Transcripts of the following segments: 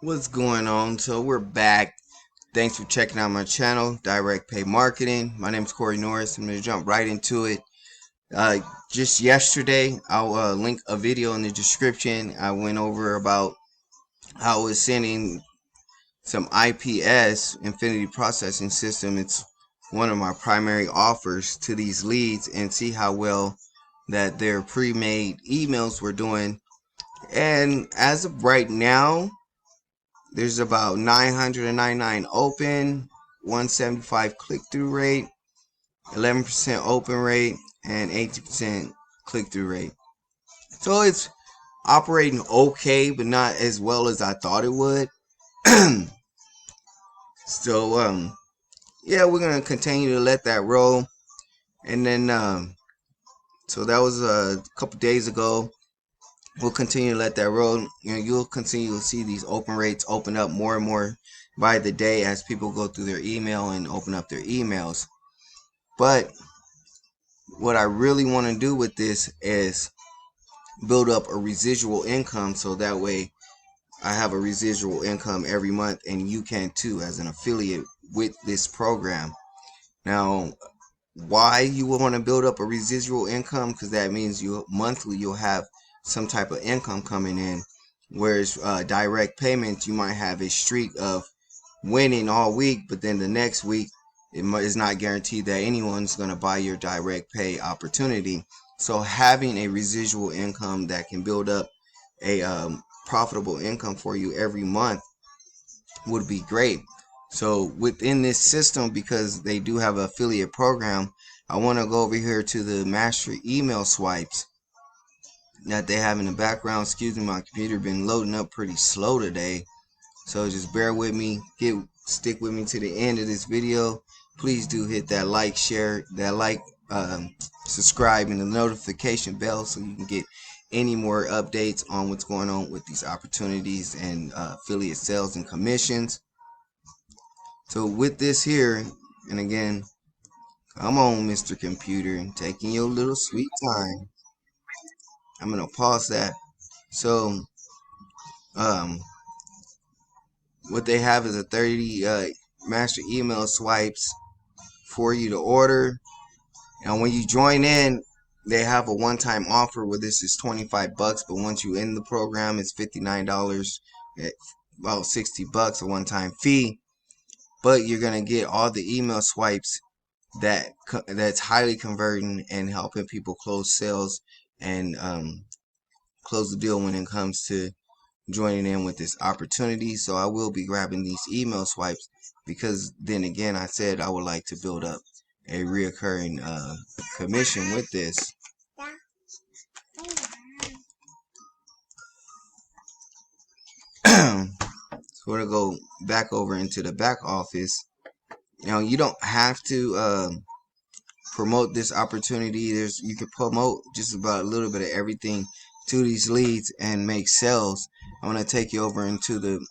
What's going on? So we're back. Thanks for checking out my channel, Direct Pay Marketing. My name is Corey Norris. I'm going to jump right into it. Just yesterday, I'll link a video in the description. I went over about how I was sending some IPS, Infinity Processing System. It's one of my primary offers to these leads, and see how well that their pre-made emails were doing. And as of right now, there's about 999 open, 175 click-through rate, 11% open rate, and 80% click-through rate. So it's operating okay, but not as well as I thought it would. So yeah, we're gonna continue to let that roll. And then so that was a couple days ago. We'll continue to let that roll. You'll continue to see these open rates open up more and more by the day as people go through their email and open up their emails. But what I really want to do with this is build up a residual income, so that way I have a residual income every month, and you can too as an affiliate with this program. Now, why you will want to build up a residual income? Because that means you'll have some type of income coming in, whereas direct payments, you might have a streak of winning all week, but then the next week it's not guaranteed that anyone's going to buy your direct pay opportunity. So having a residual income that can build up a profitable income for you every month would be great. So within this system, because they do have an affiliate program, I want to go over here to the master email swipes that they have in the background. Excuse me, my computer been loading up pretty slow today, so just bear with me. Stick with me to the end of this video. Please do hit that like, share that like, subscribe, and the notification bell so you can get any more updates on what's going on with these opportunities and affiliate sales and commissions. So with this here, and again, come on, Mr. Computer, taking your little sweet time. I'm gonna pause that. So um, what they have is a 30 master email swipes for you to order. And when you join in, they have a one-time offer where this is 25 bucks, but once you end the program, it's $59, about 60 bucks, a one-time fee. But you're gonna get all the email swipes that's highly converting and helping people close sales and close the deal when it comes to joining in with this opportunity. So I will be grabbing these email swipes, because then again, I said I would like to build up a reoccurring commission with this. So we're gonna go back over into the back office. You don't have to promote this opportunity. You can promote just about a little bit of everything to these leads and make sales. I'm going to take you over into the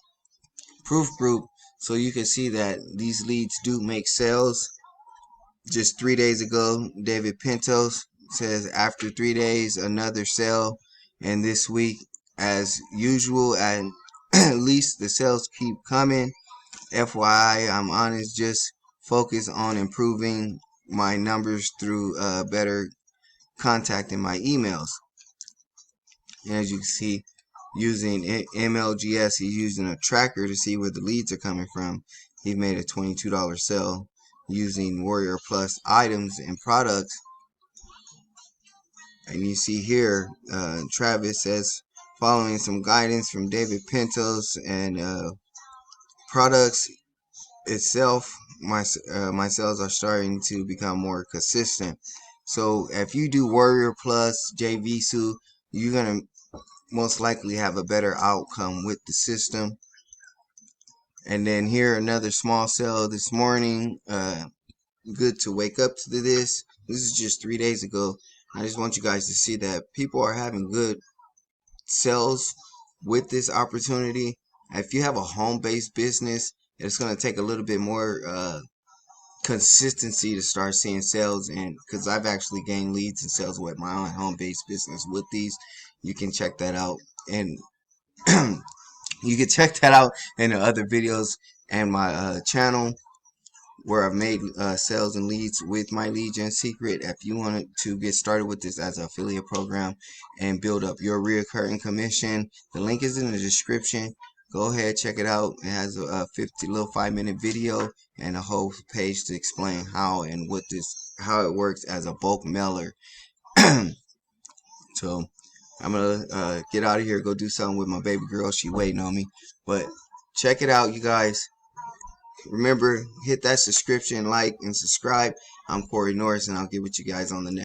proof group so you can see that these leads do make sales. Just 3 days ago, David Pintos says after 3 days another sale, and this week as usual, and at least the sales keep coming. FYI, I'm honest, just focus on improving my numbers through better contacting my emails. And as you can see, using MLGS, he's using a tracker to see where the leads are coming from. He made a $22 sale using Warrior Plus items and products. And you see here, Travis says, following some guidance from David Pintos and products itself, my sales are starting to become more consistent. So if you do Warrior Plus, JVSU, you're gonna most likely have a better outcome with the system. And then here another small sale this morning. Good to wake up to this. This is just 3 days ago. I just want you guys to see that people are having good sales with this opportunity. If you have a home-based business, it's going to take a little bit more consistency to start seeing sales, and because I've actually gained leads and sales with my own home-based business with these. You can check that out. And You can check that out in the other videos and my channel, where I've made sales and leads with my lead gen secret. If you wanted to get started with this as an affiliate program and build up your recurring commission, the link is in the description. Go ahead, check it out. It has a 5-minute video and a whole page to explain how and how it works as a bulk mailer. So I'm gonna get out of here, go do something with my baby girl. She waiting on me. But check it out, you guys. Remember, hit that subscription, like, and subscribe. I'm Corey Norris, and I'll get with you guys on the next.